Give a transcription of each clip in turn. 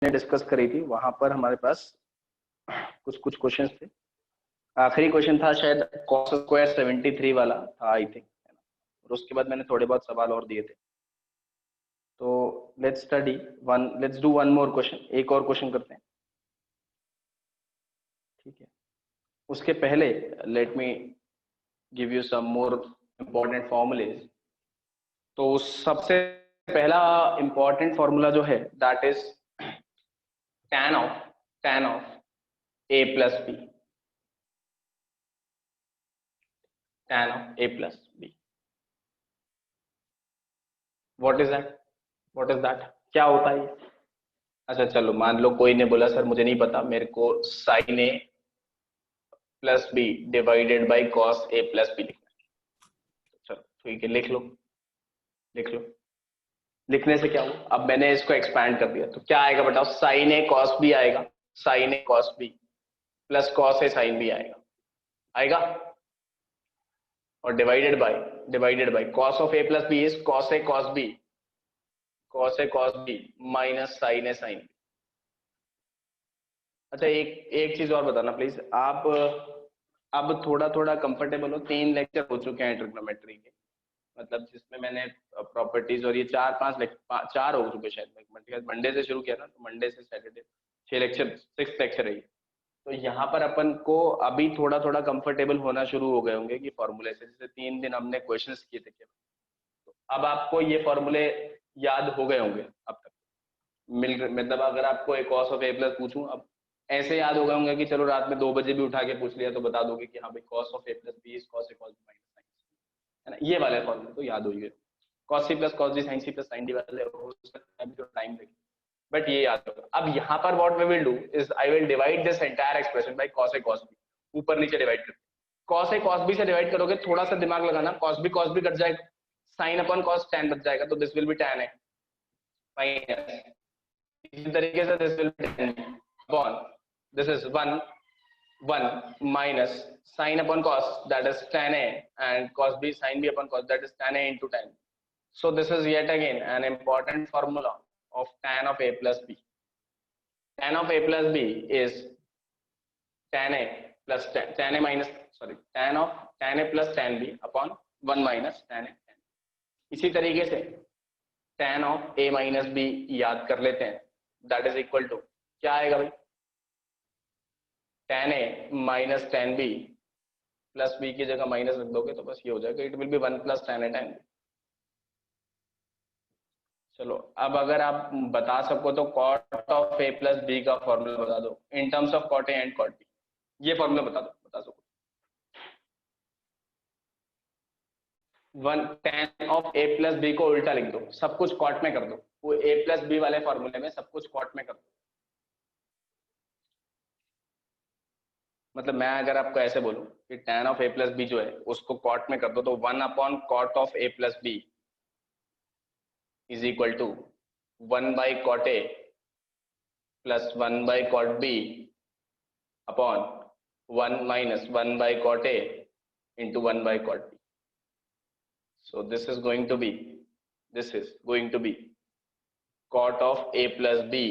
Discuss करी थी वहां पर हमारे पास कुछ कुछ क्वेश्चन थे। आखिरी क्वेश्चन था शायद cos स्क्वायर 73 वाला था आई थिंक, और उसके बाद मैंने थोड़े बहुत सवाल और दिए थे। तो let's do one more question, एक और क्वेश्चन करते हैं, ठीक है। उसके पहले let me give you some more important formulas. तो सबसे पहला इंपॉर्टेंट फॉर्मूला जो है that is tan of a plus b, tan of a plus b। What is that क्या होता है ये? अच्छा चलो मान लो कोई ने बोला सर मुझे नहीं पता, मेरे को sine A plus B divided by cos A plus B लिखना है। चलो ठीक है, लिख लो। लिखने से क्या हो, अब मैंने इसको एक्सपैंड कर दिया तो क्या आएगा बताओ, साइन ए कॉस बी आएगा, sine A cos B plus cos A sine B आएगा। और divided by cos of A plus B is cos A cos B minus sine A sine B. अच्छा एक चीज और बताना प्लीज आप, अब थोड़ा थोड़ा कंफर्टेबल हो, 3 लेक्चर हो चुके हैं ट्रिग्नोमेट्री के, मतलब जिसमें मैंने प्रॉपर्टीज और ये 4 हो चुके शायद, मंडे से शुरू किया ना, तो मंडे से सैटरडे 6 लेक्चर है ये। तो यहाँ पर अपन को अभी थोड़ा थोड़ा कंफर्टेबल होना शुरू हो गए होंगे कि फॉर्मूले से, जैसे 3 दिन हमने क्वेश्चंस किए थे केवल, तो अब आपको ये फॉर्मूले याद हो गए होंगे अब तक। मतलब अगर आपको एक कॉस ऑफ ए प्लस पूछूं, अब ऐसे याद हो गए होंगे कि चलो रात में 2 बजे भी उठा के पूछ लिया तो बता दोगे कि हाँ भाई cos of A plus B is cos A cos B minus sine, है ना, ये वाले फॉर्मूले तो याद हो गए। Cos C plus cos D sine C plus sine D वाले हो सकता है अभी तो टाइम लगे, बट ये याद होगा। अब यहाँ पर what we will do is I will divide this entire expression by cos A cos B, ऊपर नीचे डिवाइड कर, कॉस ए कॉस बी से डिवाइड करोगे, थोड़ा सा दिमाग लगाना, कॉस बी कट जाएगा, साइन अपॉन कॉस टैन बच जाएगा, तो दिस विल बी टैन है माइनस, इसी तरीके से this will be tan upon, this is 1 minus sin upon cos that is tan a and cos b sin b upon cos that is tan a into tan. So this is yet again an important formula of tan of a plus b. Tan of a plus b is tan a plus tan a minus tan of tan a plus tan b upon 1 minus tan a tan. इसी तरीके से tan of a minus b याद कर लेते हैं, that is equal to क्या आएगा भाई, tan a minus tan b plus B की जगह माइनस रख दोगे तो बस ये हो जाएगा, it will be 1 plus tan a tan b। चलो अब अगर आप बता सको तो cot of a plus B का फॉर्मूला बता दो in terms of cot a and cot b, ये फॉर्मूला बता सको। 1 tan of a plus B को उल्टा लिख दो, सब कुछ cot में कर दो, वो a प्लस बी वाले फॉर्मूले में सब कुछ cot में कर दो। मतलब मैं अगर आपको ऐसे बोलूं कि tan of a plus B जो है उसको cot में कर दो, तो 1 upon cot of a plus B is equal to 1 by cot a plus 1 by cot b upon 1 minus 1 by cot a into 1 by cot b. So this is going to be cot of a plus b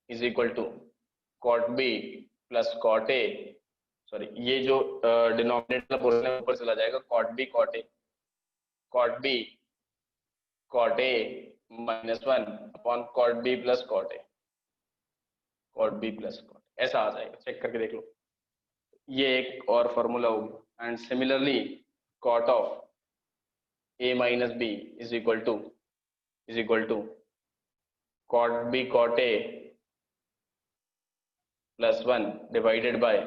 is equal to cot b plus cot a, sorry ये जो denominator portion है ऊपर चला जाएगा, cot b cot a minus 1 upon cot b plus cot a, ऐसा आ जाएगा, check करके देख लो। ये एक और फॉर्मूला होगी। And similarly cot of a minus b is equal to cot b cot a plus 1 divided by,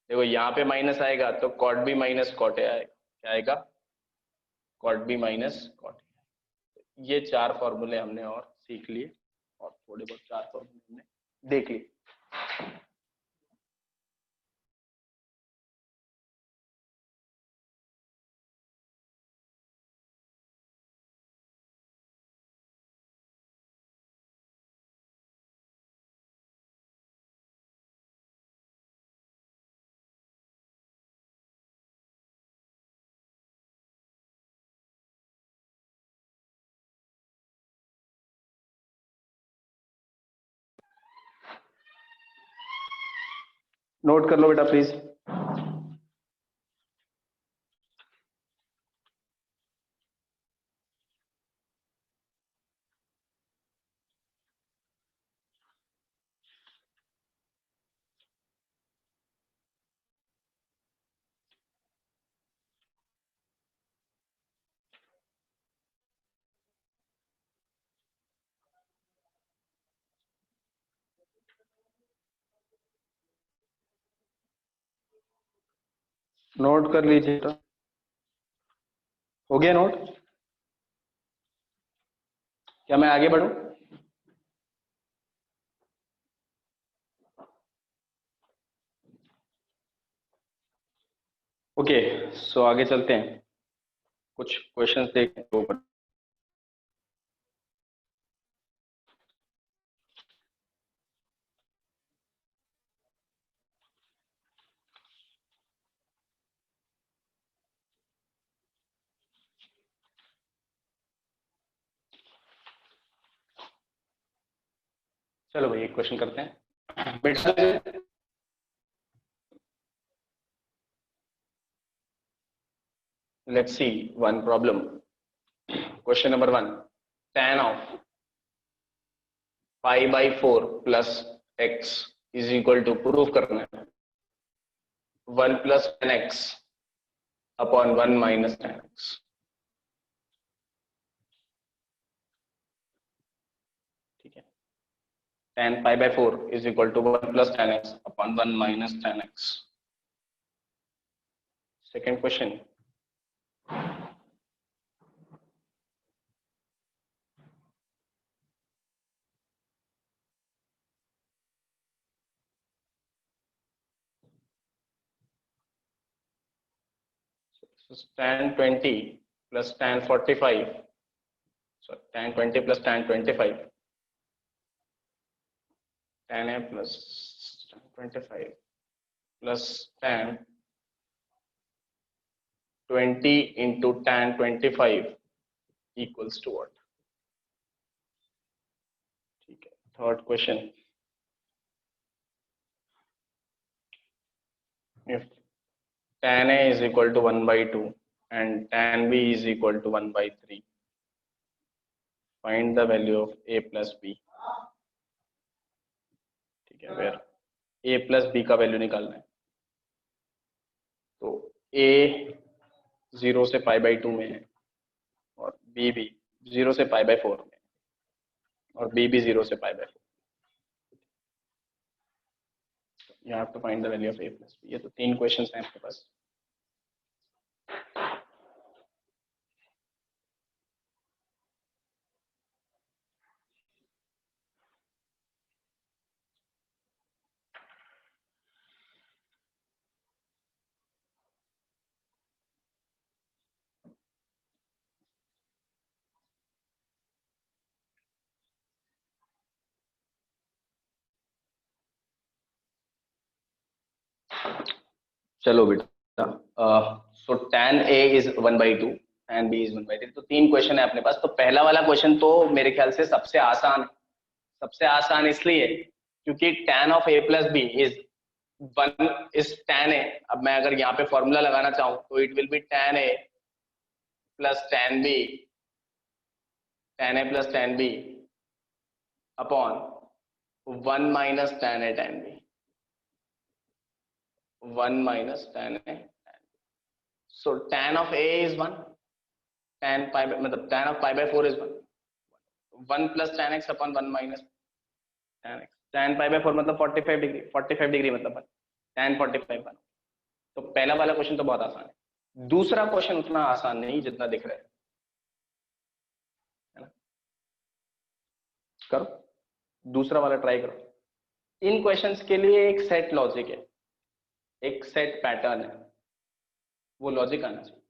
देखो यहाँ पे माइनस आएगा तो cot b minus cot a आएगा, क्या आएगा, cot b minus cot a। ये 4 फॉर्मूले हमने और सीख लिए, और थोड़े बहुत 4 फॉर्मूले हमने देख लिए। नोट कर लो बेटा प्लीज। नोट कर लीजिए तो। हो गया नोट? क्या मैं आगे बढ़ूं? ओके, सो आगे चलते हैं, कुछ क्वेश्चंस देखते हैं ऊपर। चलो भाई एक क्वेश्चन करते हैं बेटा। Let's see one problem. Question number 1, tan of pi by 4 plus x is equal to, proof करना है, 1 plus tan x upon 1 minus tan x. ठीक है, tan pi by 4 is equal to 1 plus tan x upon 1 minus tan x. Second question, tan 20 plus tan 45, so tan 20 plus tan 25, tan a plus tan 25 plus tan 20 into tan 25 equals to what? ठीक है, third question, if tan a is equal to 1 by 2 and tan b is equal to 1 by 3, find the value of a plus b। ठीक है, where a plus b का value निकालना है, तो a 0 से pi by 2 में है और b भी 0 से पाई बाई 4 में और b भी 0 से पाई by 4। You have to find the value of a plus b। ये तो 3 क्वेश्चंस हैं आपके पास। चलो बेटा, सो tan a is 1 by 2, tan b is 1 by 3, तो 3 क्वेश्चन है अपने पास। तो पहला वाला क्वेश्चन तो मेरे ख्याल से सबसे आसान है। सबसे आसान इसलिए क्योंकि tan of a plus B is 1 is tan a। अब मैं अगर यहाँ पे फॉर्मूला लगाना चाहूँ तो it will be tan a plus tan b, tan a plus tan b upon 1 minus tan a tan b, 1 minus tan a। So tan of a is 1, tan pi मतलब tan of pi by 4 is 1, 1 plus tan x upon 1 minus tan x, tan pi by 4 मतलब 45 degree, 45 degree मतलब tan 45 बना। तो पहला वाला question तो बहुत आसान है, दूसरा क्वेश्चन उतना आसान नहीं जितना दिख रहा है ना? करो दूसरा वाला ट्राई करो। इन क्वेश्चंस के लिए एक सेट लॉजिक है, एक सेट पैटर्न है, वो लॉजिक आना चाहिए।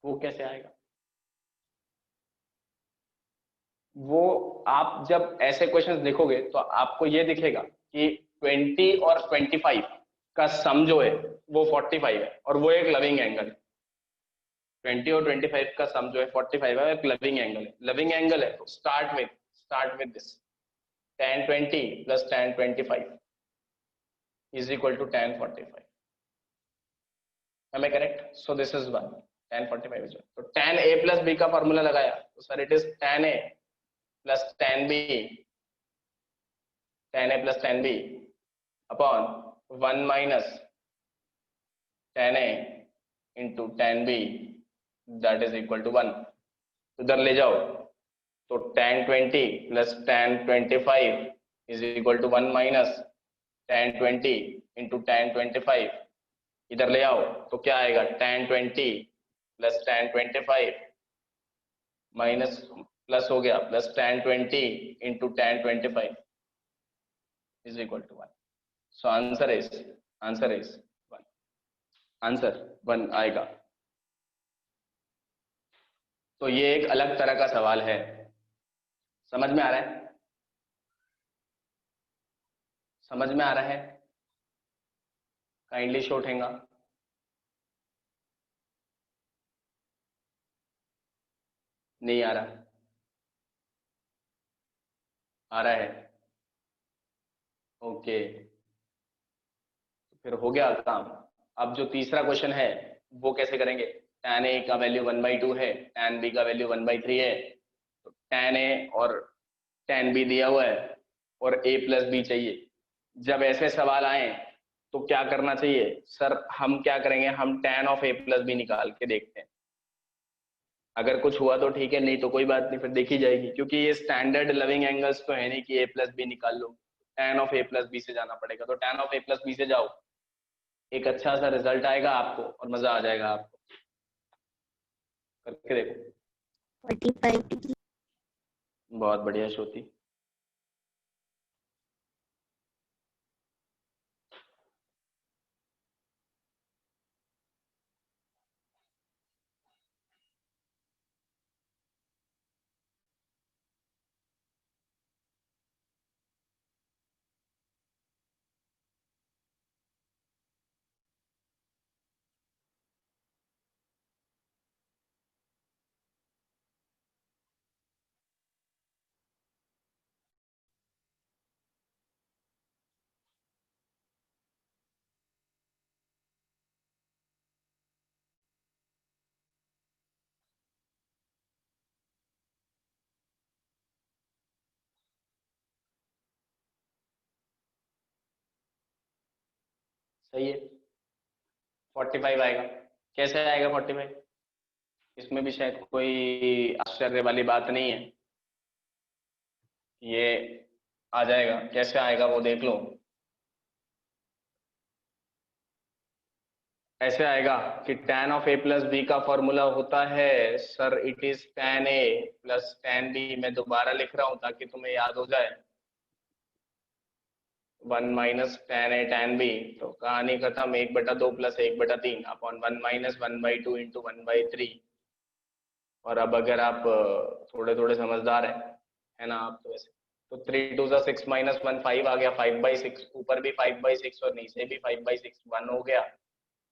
वो कैसे आएगा? वो आप जब ऐसे क्वेश्चंस देखोगे तो आपको ये दिखेगा कि 20 और 25 का सम जो है वो 45 है और वो एक लविंग एंगल है। 20 और 25 का सम जो है 45 है, एक लविंग एंगल है। लविंग एंगल है तो start with this. tan 20 plus tan 25 is equal to tan 45. Am I correct? So this is 1. Tan 45 is 1. तो tan a plus b का फॉर्मूला लगाया तो sir it is tan a plus tan b plus tan b upon 1 minus tan a into tan b that is equal to 1. उधर ले जाओ तो tan 20 plus tan 25 is equal to 1 minus tan 20 into tan 25. इधर ले आओ तो क्या आएगा tan 20 plus tan 25 minus plus हो गया plus tan 20 into tan 25 is equal to 1. So answer is 1. Answer 1 आएगा. तो ये एक अलग तरह का सवाल है. समझ में आ रहा है? समझ में आ रहा है? काइंडली शो ठेंगा. नहीं आ रहा? आ रहा है? ओके, फिर हो गया काम. अब जो तीसरा क्वेश्चन है वो कैसे करेंगे? tan a का वैल्यू 1/2 है, tan b का वैल्यू 1/3 है. तो tan a और tan b दिया हुआ है और a plus b चाहिए. जब ऐसे सवाल आए तो क्या करना चाहिए? सर हम क्या करेंगे, हम tan of a plus b निकाल के देखते हैं. अगर कुछ हुआ तो ठीक है, नहीं तो कोई बात नहीं, फिर देखी जाएगी. क्योंकि ये स्टैंडर्ड लविंग एंगल्स तो है नहीं कि a plus b निकाल लो. tan of a plus b से जाना पड़ेगा. तो tan of a plus b से जाओ, एक अच्छा सा रिजल्ट आएगा आपको और मजा आ जाएगा आपको. करके देखो. 45 बहुत बढ़िया श्रुति. सही है. 45 आएगा. कैसे आएगा 45? इसमें भी शायद कोई आश्चर्य वाली बात नहीं है. ये आ जाएगा. कैसे आएगा वो देख लो. ऐसे आएगा कि tan of a plus b का फॉर्मूला होता है sir it is tan a plus tan b. मैं दोबारा लिख रहा हूं ताकि तुम्हें याद हो जाए. 1 minus tan a tan b. तो कहानी खत्म. 1/2 प्लस 1/3 अपॉन 1 माइनस 1/2 इंटू 1/3. और अब अगर आप थोड़े थोड़े समझदार है ना आप, तो वैसे तो 3 2 6 माइनस 1 5 आ गया. 5/6 ऊपर भी 5/6 और नीचे भी 5/6 1 हो गया.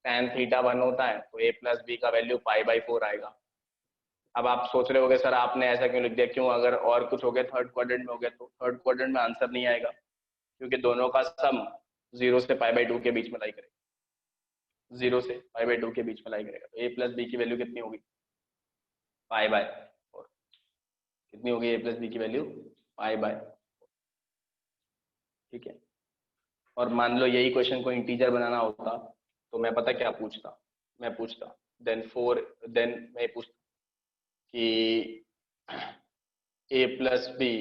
tan थीटा 1 होता है तो a प्लस बी का वैल्यू π/4 आएगा. अब आप सोच रहे होगे सर आपने ऐसा क्यों लिख दिया, क्यों? अगर और कुछ हो गया थर्ड क्वाड्रेंट में हो गया तो थर्ड क्वाड्रेंट में आंसर नहीं आएगा क्योंकि दोनों का सम 0 से π/2 के बीच में लाई करेगा. 0 से π/2 के बीच में लाई करेगा. तो a प्लस बी की वैल्यू कितनी होगी? π/4. कितनी होगी a प्लस बी की वैल्यू? π/4. ठीक है. और मान लो यही क्वेश्चन को इंटीजर बनाना होता तो मैं पता क्या पूछता? मैं पूछता देन मैं पूछता कि a plus B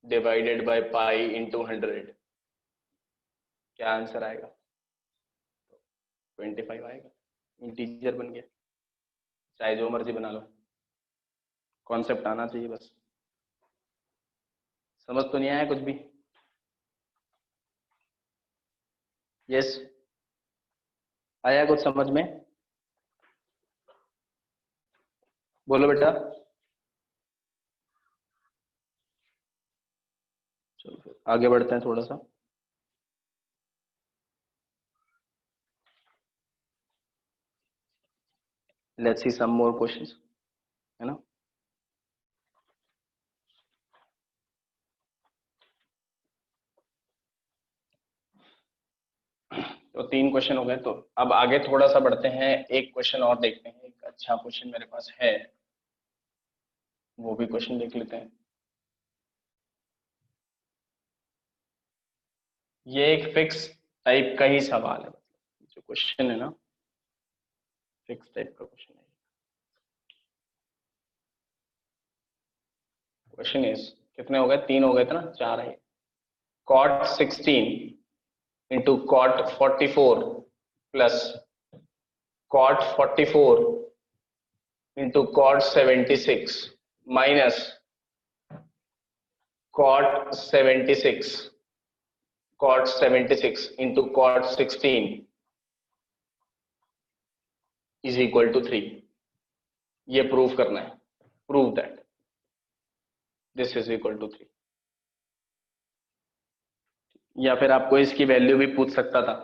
divided by pi into 100. क्या आंसर आएगा? 25 आएगा. इंटीजर बन गया. चाहे जो मर्जी बना लो, कॉन्सेप्ट आना चाहिए बस. समझ तो नहीं आया कुछ भी? यस आया कुछ समझ में? बोलो बेटा. चलो फिर आगे बढ़ते हैं थोड़ा सा. Let's see some more questions, है ना. तो 3 क्वेश्चन हो गए। तो अब आगे थोड़ा सा बढ़ते हैं, एक क्वेश्चन और देखते हैं। एक अच्छा क्वेश्चन मेरे पास है, वो भी क्वेश्चन देख लेते हैं। ये एक फिक्स टाइप का ही सवाल है, जो क्वेश्चन है ना, फिक्स टाइप का क्वेश्चन है। क्वेश्चन इज, कितने हो गए? 3 हो गए थे ना, 4 है। cot 16 into cot 44 plus cot 44 into cot 76 minus cot 76 into cot 16 is equal to 3। ये प्रूव करना है, prove that this is equal to 3। या फिर आपको इसकी वैल्यू भी पूछ सकता था,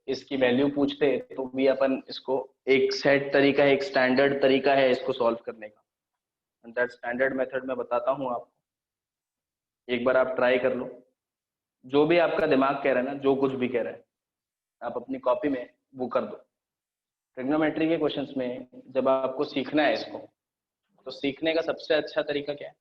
इसकी वैल्यू पूछते तो भी अपन इसको, एक सेट तरीका है, एक स्टैंडर्ड तरीका है इसको सॉल्व करने का, एंड दैट स्टैंडर्ड मेथड मैं बताता हूँ आपको, एक बार आप ट्राई कर लो। जो भी आपका दिमाग कह रहा है ना, जो कुछ भी कह रहा है, आप अपनी कॉपी में वो कर दो। ट्रिग्नोमेट्री के क्वेश्चंस में जब आपको सीखना है इसको, तो सीखने का सबसे अच्छा तरीका क्या है,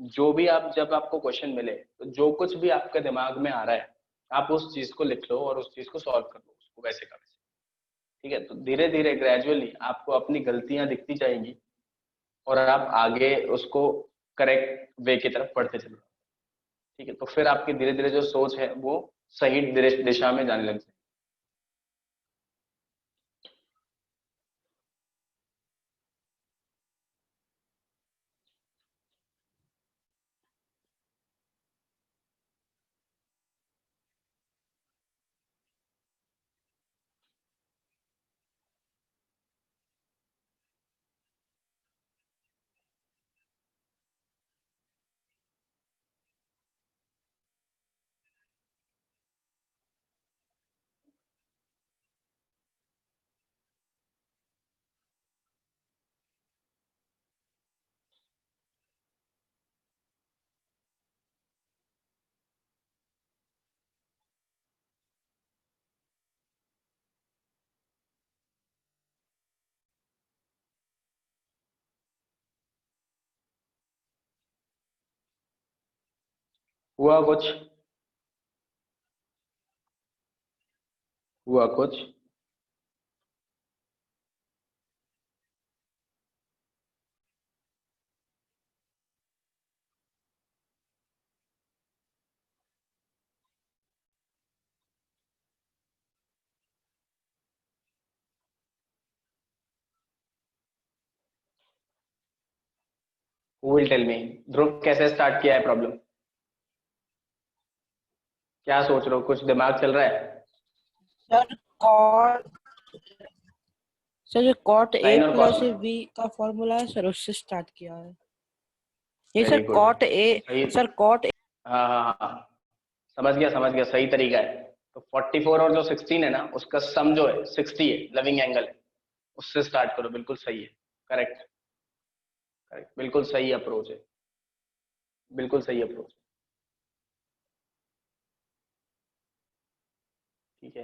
जो भी आप, जब आपको क्वेश्चन मिले तो जो कुछ भी आपके दिमाग में आ रहा है, आप उस चीज को लिख लो और उस चीज को सॉल्व कर लो, उसको वैसे का वैसे। ठीक है, तो धीरे धीरे ग्रेजुअली आपको अपनी गलतियां दिखती जाएंगी और आप आगे उसको करेक्ट वे की तरफ बढ़ते चलो। ठीक है, तो फिर आपकी धीरे धीरे जो सोच है वो सही दिशा में जाने लग जाए। हुआ कुछ? हुआ कुछ? Who will tell me? ध्रुव, कैसे स्टार्ट किया है प्रॉब्लम? क्या सोच रहे हो, कुछ दिमाग चल रहा है? सर कॉट सर ये कॉट ए साइन और प्लस कॉस? बी का फॉर्मूला है सर, उससे स्टार्ट किया है ये very sir. Good, cot A सही। सर कॉट हाँ हाँ हाँ, समझ गया समझ गया, सही तरीका है। तो 44 और जो 16 है ना, उसका सम जो है 60 है, लविंग एंगल है, उससे स्टार्ट करो, बिल्कुल सही है। करेक्ट, करेक्ट, बिल्कुल सही अप्रोच है, बिल्कुल सही अप्रोच। ठीक है,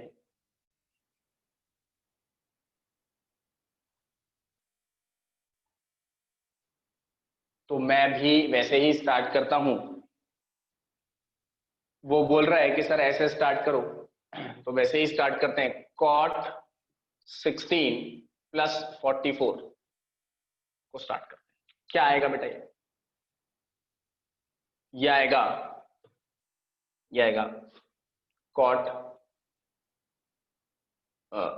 तो मैं भी वैसे ही स्टार्ट करता हूं। वो बोल रहा है कि सर ऐसे स्टार्ट करो, तो वैसे ही स्टार्ट करते हैं। कॉट 16 प्लस 44 को स्टार्ट करते हैं। क्या आएगा बेटा? ये आएगा, ये आएगा कॉट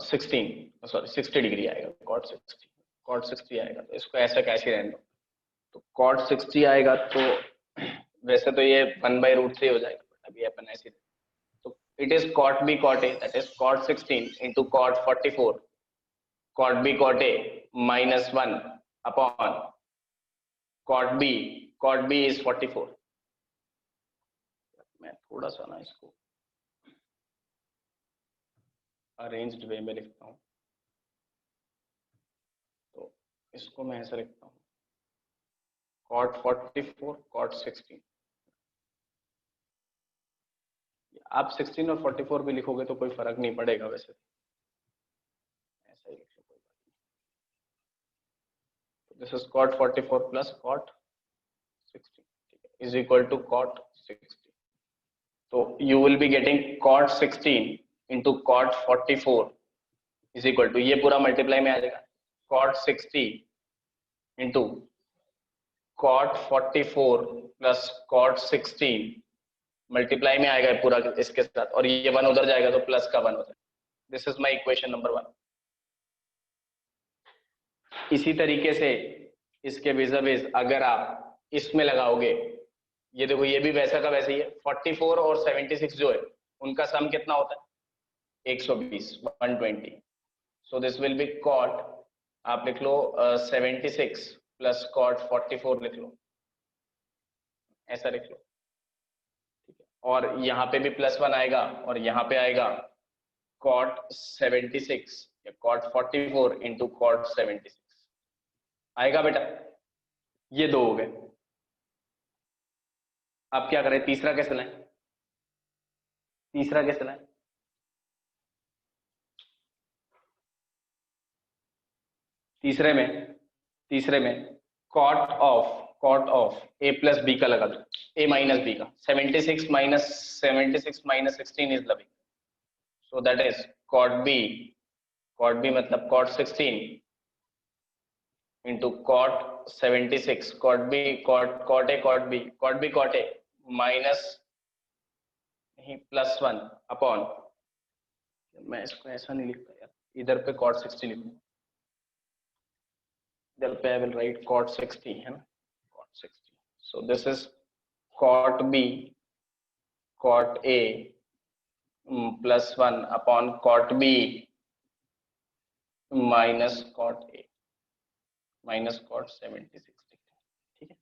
16, सॉरी 60 डिग्री आएगा, कॉट 60, कॉट 60 आएगा। तो इसको ऐसा कैसे रहने दो, तो कॉट 60 आएगा। तो वैसे तो ये 1/√3 हो जाएगा, अभी अपन ऐसे, तो it is cot b cot a, that is cot 16 into cot 44, cot b cot a minus 1 upon cot b, cot b is 44। मैं थोड़ा सा ना इसको अरेंज्ड वे में लिखता हूँ, तो इसको मैं ऐसा लिखता हूँ, cot 44 cot 16। आप 16 और 44 भी लिखोगे तो कोई फर्क नहीं पड़ेगा वैसे, ऐसा ही लिख लो, कोई बात नहीं। This is cot 44 plus cot 60 is equal to cot 60। तो you will be getting cot 16 into cot 44 is equal to, ये पूरा मल्टीप्लाई में आ जाएगा, cot 60 into cot 44 plus cot 16 multiply में आएगा पूरा इसके साथ, और ये 1 उधर जाएगा तो प्लस का 1 हो जाएगा। This is my equation number 1। इसी तरीके से इसके विज़ अगर आप इसमें लगाओगे, ये देखो ये भी वैसा का वैसे ही है, 44 और 76 जो है उनका सम कितना होता है, 120, 120। So this will B cot, आप लिख लो 76 प्लस cot 44 लिख लो, ऐसा लिख लो, ठीक है। और यहाँ पे भी +1 आएगा और यहाँ पे आएगा cot 76 या cot 44 इंटू cot 76 आएगा बेटा। ये दो हो गए। अब क्या करें, तीसरा कैसे लाएं, तीसरा कैसे लाएं? तीसरे में cot of a plus B का लगा दो, a माइनस बी का, 76 minus 16 is loving, so that is cot b मतलब cot 16 into cot 76, cot b cot a minus +1 upon, मैं इसको ऐसा नहीं लिखता यार, इधर पे cot 60 लिखूं, इधर पे आई विल राइट cot 60 है ना, cot 60। So this is cot b cot a +1 upon cot b minus cot a minus cot 76, ठीक है,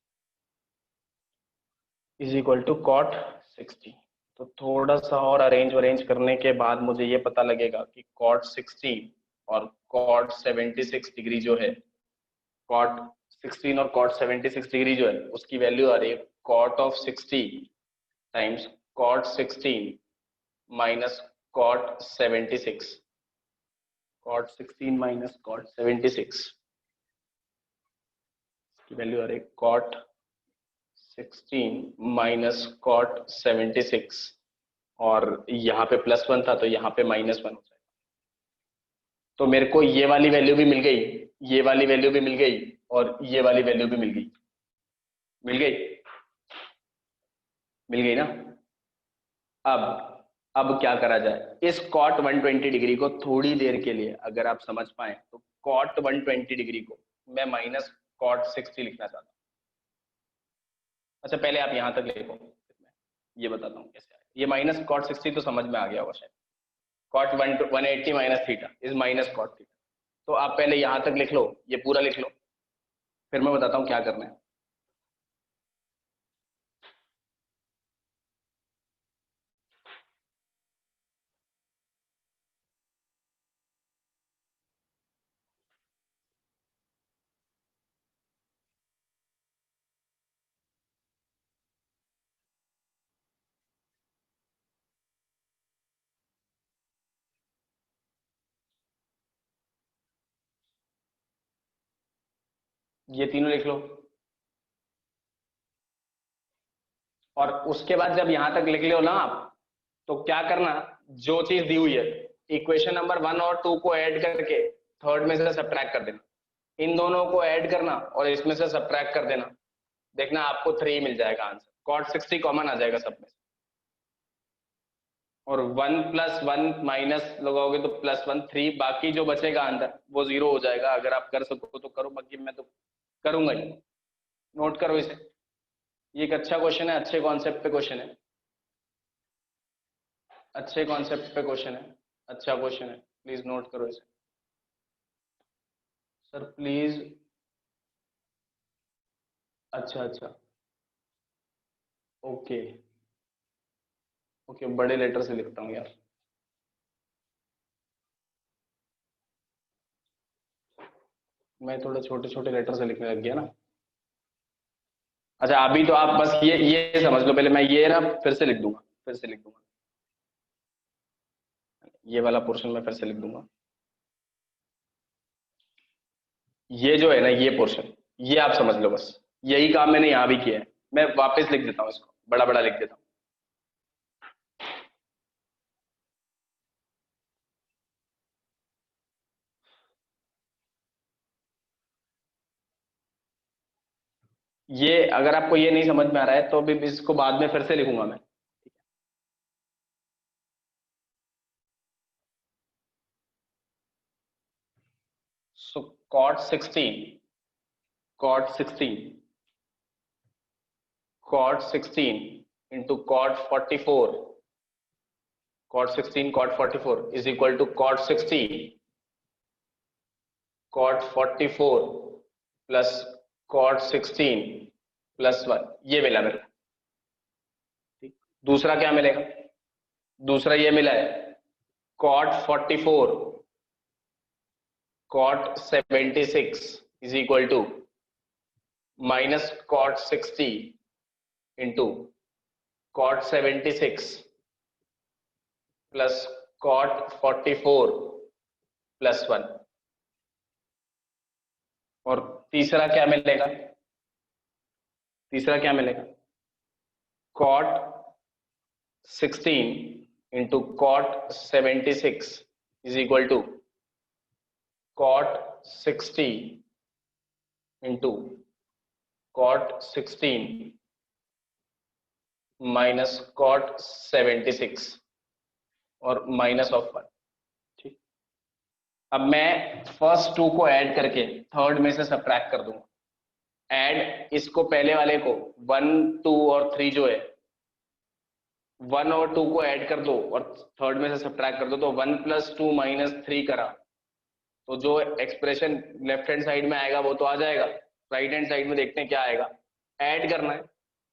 इज इक्वल टू cot 60। तो थोड़ा सा और अरेंज करने के बाद मुझे ये पता लगेगा कि cot 60 और cot 76 डिग्री जो है, cot 16 और cot 76 डिग्री जो है उसकी वैल्यू आ रही है cot of 60 times cot 16 minus cot 76, cot 16 minus cot 76 की वैल्यू आ रही है cot 16 माइनस cot 76, और यहाँ पे +1 था तो यहाँ पे -1 हो जाएगा। तो मेरे को ये वाली वैल्यू भी मिल गई, ये वाली वैल्यू भी मिल गई, और ये वाली वैल्यू भी मिल गई, मिल गई ना। अब क्या करा जाए, इस cot 120 डिग्री को थोड़ी देर के लिए अगर आप समझ पाए तो cot 120 डिग्री को मैं माइनस cot 60 लिखना चाहता हूँ। अच्छा पहले आप यहाँ तक लिखो, ये बताता हूँ कैसे आए। ये माइनस cot 60 तो समझ में आ गया होगा शायद, cot 180 minus theta is minus cot theta. तो आप पहले यहाँ तक लिख लो, ये पूरा लिख लो, फिर मैं बताता हूँ क्या करना है। ये तीनों लिख लो, और उसके बाद जब यहां तक लिख लो ना आप, तो क्या करना, जो चीज दी हुई है इक्वेशन नंबर 1 और 2 को ऐड करके थर्ड में से सब्ट्रैक्ट कर देना, इन दोनों को ऐड करना और इसमें से सब्ट्रैक्ट कर देना, देखना आपको 3 मिल जाएगा आंसर। cot 60 कॉमन आ जाएगा सब में, और 1 + 1 माइनस लगाओगे तो +1, 3, बाकी जो बचेगा आंसर वो 0 हो जाएगा। अगर आप कर सको तो करो, बाकी मैं तो करूंगा ही। नोट करो इसे, ये एक अच्छा क्वेश्चन है, अच्छे कॉन्सेप्ट पे क्वेश्चन है, अच्छे कॉन्सेप्ट पे क्वेश्चन है, अच्छा क्वेश्चन है, प्लीज नोट करो इसे। सर प्लीज, अच्छा ओके ओके, बड़े लेटर से लिखता हूँ यार, मैं थोड़ा छोटे छोटे लेटर से लिखने लग गया ना। अच्छा अभी तो आप बस ये समझ लो, पहले मैं ये ना फिर से लिख दूंगा, ये वाला पोर्शन मैं फिर से लिख दूंगा। ये जो है ना, ये पोर्शन, ये आप समझ लो बस, यही काम मैंने यहां भी किया है। मैं वापस लिख देता हूं इसको, बड़ा बड़ा लिख देता हूं। ये अगर आपको ये नहीं समझ में आ रहा है तो अभी इसको बाद में फिर से लिखूंगा मैं। सो cot 16, cot 16, cot 16 into cot 44, cot 16 cot 44 is equal to cot 16 cot 44 plus cot 16 plus 1, ये मिला मेरे को। ठीक, दूसरा क्या मिलेगा? दूसरा ये मिला है cot 44 cot 76 is equal to minus cot 60 into cot 76 plus cot 44 plus 1। और तीसरा क्या मिलेगा? तीसरा क्या मिलेगा? cot 16 into cot 76 is equal to cot 60 into cot 16 minus cot 76 और माइनस ऑफ 1। ठीक, अब मैं फर्स्ट टू को ऐड करके थर्ड में से सब्ट्रैक्ट कर दूंगा। ऐड इसको, पहले वाले को 1 2 और 3 जो है, 1 और 2 को ऐड कर दो और थर्ड में से सब्ट्रैक्ट कर दो, तो 1 + 2 - 3 करा तो जो एक्सप्रेशन लेफ्ट हैंड साइड में आएगा वो तो आ जाएगा। राइट हैंड साइड में देखते हैं क्या आएगा। ऐड करना है,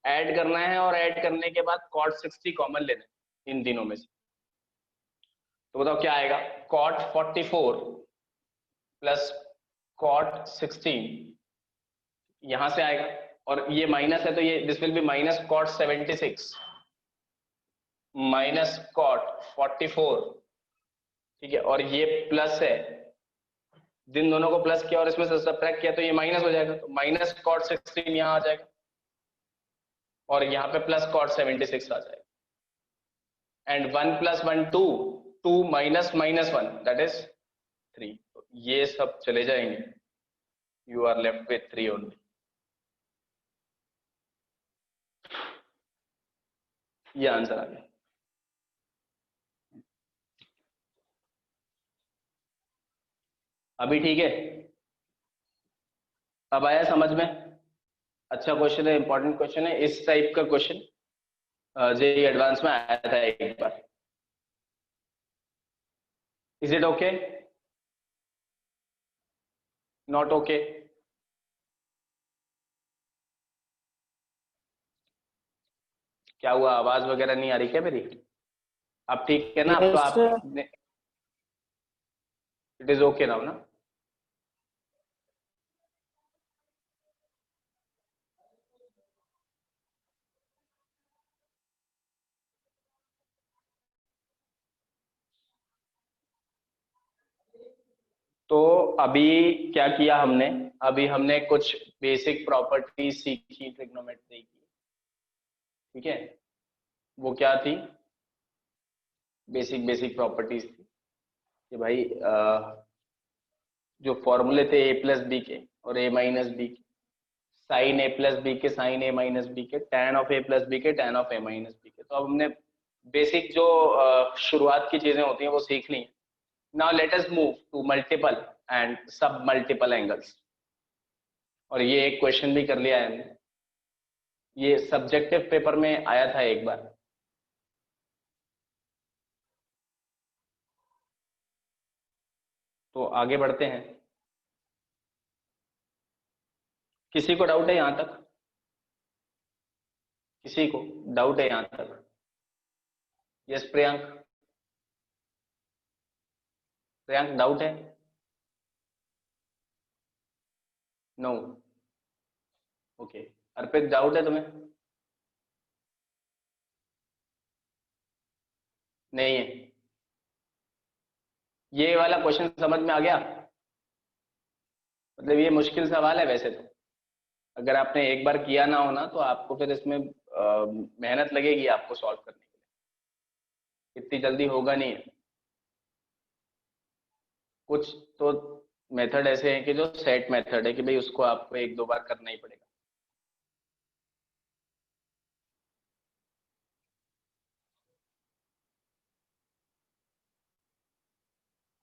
ऐड करना है, और ऐड करने के बाद cot 60 कॉमन लेना है इन तीनों में से। तो बताओ क्या आएगा? cot 44 प्लस cot 16 यहां से आएगा, और ये माइनस है तो ये this will B minus cot 76 minus cot 44। ठीक है, और ये प्लस है, जिन दोनों को प्लस किया और इसमें से सब्ट्रैक्ट किया तो ये माइनस हो जाएगा, तो माइनस cot 16 यहाँ आ जाएगा और यहाँ पे प्लस cot 76 आ जाएगा। And 1 + 1 2, 2 - -1 that is 3। तो ये सब चले जाएंगे, you are left with 3 only. ये आंसर आ गया। अभी ठीक है? अब आया समझ में? अच्छा क्वेश्चन है, इंपॉर्टेंट क्वेश्चन है। इस टाइप का क्वेश्चन जेईई एडवांस में आया था एक बार। Is it okay? Not okay? क्या हुआ, आवाज वगैरह नहीं आ रही क्या मेरी? अब ठीक है ना? अब तो Yes, sir. आप, इट इज ओके नाउ ना? तो अभी क्या किया हमने? अभी हमने कुछ बेसिक प्रॉपर्टी सीखी ट्रिग्नोमेट्री की। ठीक है, वो क्या थी? बेसिक बेसिक प्रॉपर्टीज थी कि भाई जो फॉर्मूले थे a + b के और a - b के, साइन a + b के साइन a - b के, tan ऑफ a + b के tan ऑफ a - b के। तो अब हमने बेसिक जो शुरुआत की चीजें होती हैं वो सीख ली। Now let us move to multiple and सब मल्टीपल एंगल्स। और ये एक क्वेश्चन भी कर लिया है हमने, ये सब्जेक्टिव पेपर में आया था एक बार। तो आगे बढ़ते हैं। किसी को डाउट है यहां तक? किसी को डाउट है यहां तक? यस प्रियांक? प्रियांक डाउट है? नो? ओके। अर्पित डाउट है तुम्हें? नहीं है? ये वाला क्वेश्चन समझ में आ गया? मतलब ये मुश्किल सवाल है वैसे तो, अगर आपने एक बार किया ना हो ना तो आपको फिर इसमें मेहनत लगेगी आपको सॉल्व करने के लिए, इतनी जल्दी होगा नहीं है। कुछ तो मेथड ऐसे हैं कि जो सेट मेथड है कि भाई उसको आपको एक दो बार करना ही पड़ेगा।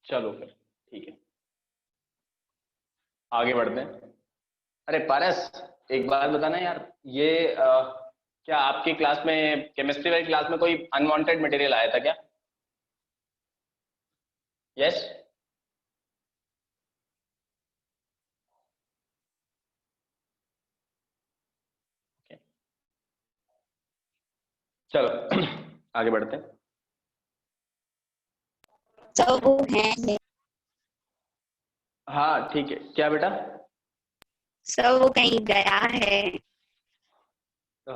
चलो फिर ठीक है, आगे बढ़ते हैं। अरे पारस, एक बात बताना यार, ये क्या आपकी क्लास में, केमिस्ट्री वाली क्लास में कोई अनवांटेड मटेरियल आया था क्या? यस। चलो आगे बढ़ते हैं। तो वो है हाँ ठीक है, क्या बेटा? सर, वो कहीं गया है। तो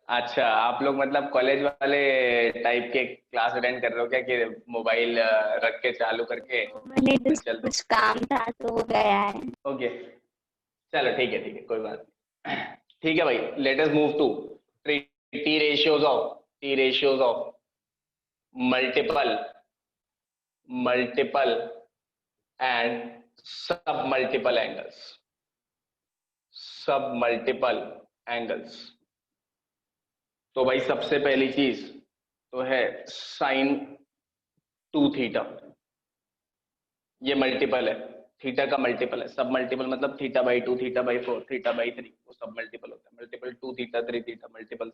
अच्छा, आप लोग मतलब कॉलेज वाले टाइप के क्लास अटेंड कर रहे हो क्या, कि मोबाइल रख के चालू करके मैंने फिर चल दो? कुछ काम था तो वो गया है। ओके, चलो ठीक है, कोई बात नहीं। ठीक है भाई, let us move to T ratios of multiple multiple and सब मल्टीपल एंगल्स। तो भाई सबसे पहली चीज तो है साइन 2 थीटा। ये मल्टीपल है, थीटा का मल्टीपल है। सब मल्टीपल मतलब theta by 2, theta by 4, theta by 3, वो सब मल्टीपल होता है। Multiple 2 theta 3 theta multiple.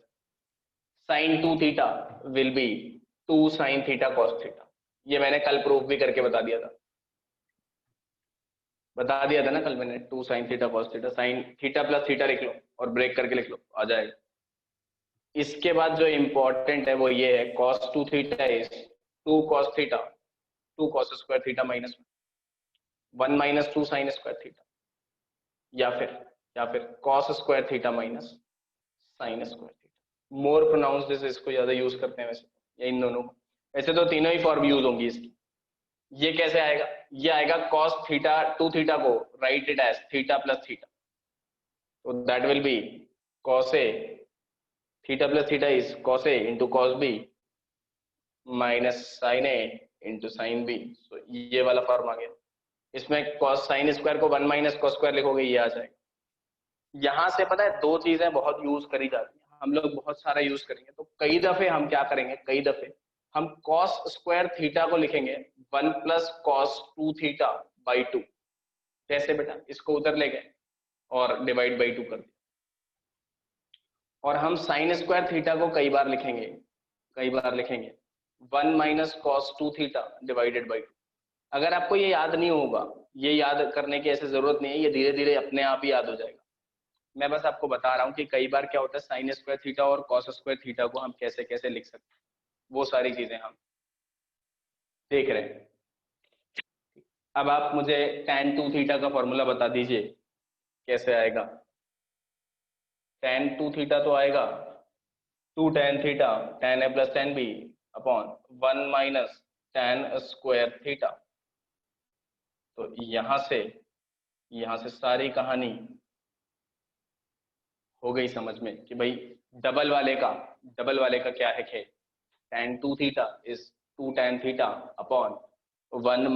Sine 2 theta will be 2 sin theta cos theta. ये मैंने कल प्रूफ भी करके बता दिया था ना कल मैंने, 2 sin theta cos theta. Sine theta plus theta लिख लो और ब्रेक करके लिख लो, आ जाएगा। इसके बाद जो इंपॉर्टेंट है वो ये है, cos 2 theta is 2 cos theta 2 cos square theta minus 1 - 2 sin square theta, या फिर cos square theta minus sin square theta. More pronounce this, इसको ज्यादा यूज करते हैं वैसे, या इन दोनों को। वैसे तो तीनों ही फॉर्म यूज होंगी इसकी। ये कैसे आएगा? ये आएगा cos थीटा 2 थीटा को write it as theta plus theta, तो that will be cos A theta plus theta is cos A into cos B minus sine A into sine B. तो ये वाला फॉर्म आ गया। इसमें cos साइन स्क्वायर को 1 - cos square लिखोगे, ये आ जाएगा। यहां से पता है दो चीजें बहुत यूज करी जाती हैं, हम लोग बहुत सारा यूज करेंगे। तो कई दफे हम क्या करेंगे, कई दफे हम cos स्क्वायर थीटा को लिखेंगे 1 + cos 2 थीटा/2। कैसे बेटा? इसको उधर ले गए और डिवाइड बाई 2 कर दिया। और हम साइन स्क्वायर थीटा को कई बार लिखेंगे 1 - cos 2 थीटा/2। अगर आपको ये याद नहीं होगा, ये याद करने की ऐसे जरूरत नहीं है, ये धीरे धीरे अपने आप ही याद हो जाएगा। मैं बस आपको बता रहा हूँ कि कई बार क्या होता है, साइन स्क्वायर थीटा और कॉस स्क्वायर थीटा को हम कैसे कैसे लिख सकते हैं, वो सारी चीजें हम देख रहे हैं। अब आप मुझे tan 2 थीटा का फॉर्मूला बता दीजिए, कैसे आएगा? tan 2 थीटा तो आएगा 2 tan theta tan A plus tan B upon 1 - tan square theta. तो यहां से सारी कहानी हो गई समझ में कि भाई डबल वाले का क्या है खेल। tan 2 theta is 2 tan theta upon 1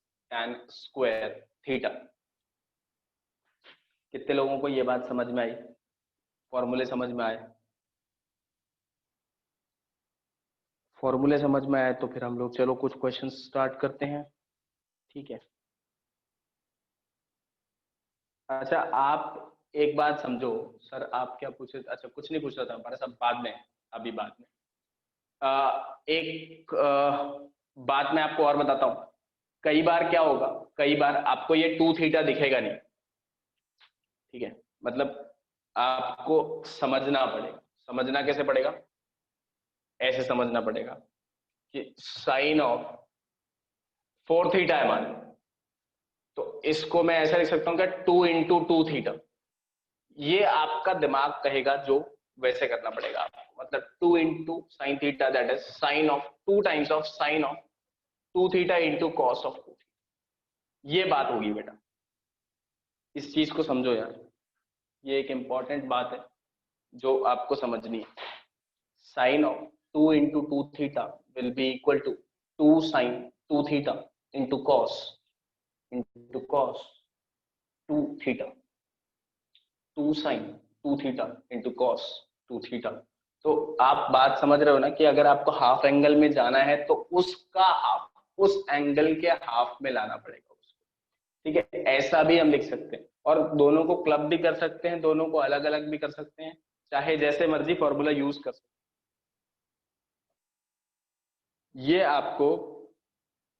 - tan square theta. कितने लोगों को ये बात समझ में आई, फॉर्मूले समझ में आए? फॉर्मूले समझ में आए तो फिर हम लोग चलो कुछ क्वेश्चन स्टार्ट करते हैं, ठीक है? अच्छा, आप एक बात समझो। सर आप क्या पूछे? अच्छा कुछ नहीं पूछ रहा था हमारा, सब बाद में, अभी बाद में। एक बात मैं आपको और बताता हूँ। कई बार क्या होगा, कई बार आपको ये 2 थीटा दिखेगा नहीं, ठीक है? मतलब आपको समझना पड़ेगा। समझना कैसे पड़ेगा? ऐसे समझना पड़ेगा कि साइन ऑफ 4 थीटा है मान लो, तो इसको मैं ऐसा लिख सकता हूँ कि 2 × 2 थीटा। ये आपका दिमाग कहेगा जो वैसे करना पड़ेगा आपको। मतलब 2 × sin theta, that is sine of 2 times of sine of 2 theta into cos of 2 theta. ये बात होगी बेटा, इस चीज को समझो यार, ये एक इंपॉर्टेंट बात है जो आपको समझनी है। Sine of 2 into 2 theta will be equal to 2 sine 2 theta into cos 2 theta, 2 sine 2 theta into cos 2 theta. तो आप बात समझ रहे हो ना कि अगर आपको हाफ एंगल में जाना है तो उसका हाफ, उस एंगल के हाफ में लाना पड़ेगा उसको, ठीक है। ऐसा भी हम लिख सकते हैं, और दोनों को क्लब भी कर सकते हैं, दोनों को अलग अलग भी कर सकते हैं, चाहे जैसे मर्जी फॉर्मूला यूज कर सकते हैं। ये आपको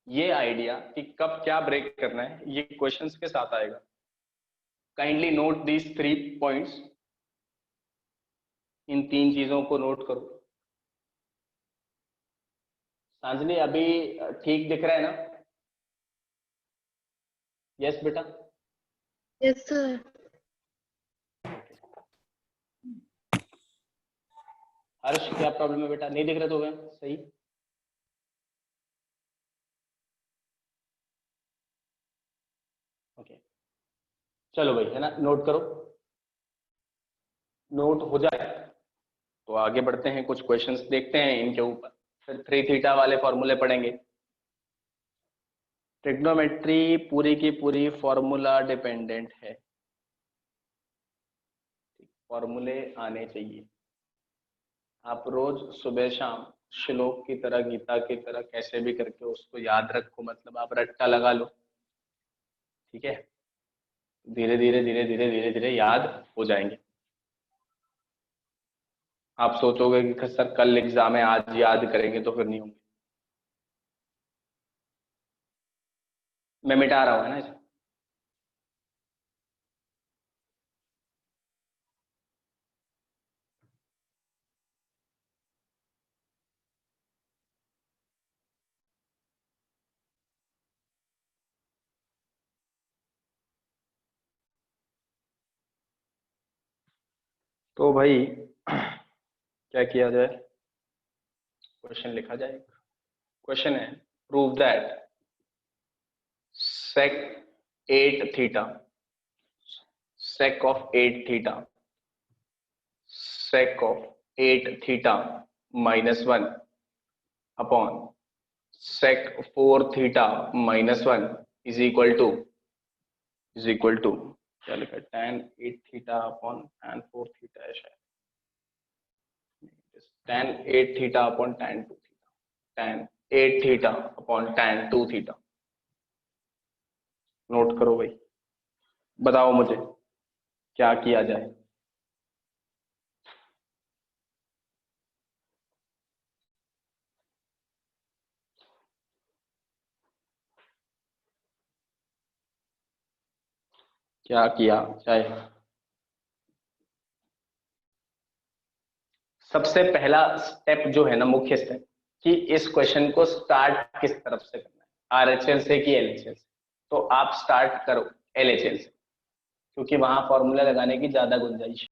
ये आइडिया कि कब क्या ब्रेक करना है ये क्वेश्चंस के साथ आएगा। काइंडली नोट दीज 3 पॉइंट्स, इन 3 चीजों को नोट करो। सांजनी अभी ठीक दिख रहा है ना? यस बेटा? Yes sir. हर्ष क्या प्रॉब्लम है बेटा, नहीं दिख रहा तो गया सही? ओके चलो भाई, है ना, नोट करो। नोट हो जाए तो आगे बढ़ते हैं, कुछ क्वेश्चंस देखते हैं इनके ऊपर, फिर 3 थीटा वाले फॉर्मूले पढ़ेंगे। ट्रिग्नोमेट्री पूरी की पूरी फॉर्मूला डिपेंडेंट है, फॉर्मूले आने चाहिए। आप रोज सुबह शाम श्लोक की तरह, गीता की तरह कैसे भी करके उसको याद रखो, मतलब आप रट्टा लगा लो, ठीक है। धीरे धीरे धीरे धीरे धीरे धीरे याद हो जाएंगे। आप सोचोगे कि सर कल एग्जाम है आज याद करेंगे, तो फिर नहीं होंगे। मैं मिटा रहा हूं, है ना इसे। तो भाई क्या किया जाए, क्वेश्चन लिखा जाए। क्वेश्चन है, prove that sec 8 theta, sec of 8 theta, sec of 8 theta minus 1 upon sec 4 theta minus 1 is equal to क्या लिखा है, tan 8 theta upon tan 4 theta है शायद, tan 8 theta upon tan 2 theta, tan 8 theta upon tan 2 theta। Note करो भाई, बताओ मुझे क्या किया जाए। क्या किया जाए। सबसे पहला स्टेप जो है ना, मुख्य स्टेप, कि इस क्वेश्चन को स्टार्ट किस तरफ से करना है, आरएचएल से कि एलएचएल से। तो आप स्टार्ट करो एलएचएल से, क्योंकि वहां फॉर्मूला लगाने की ज्यादा गुंजाइश है।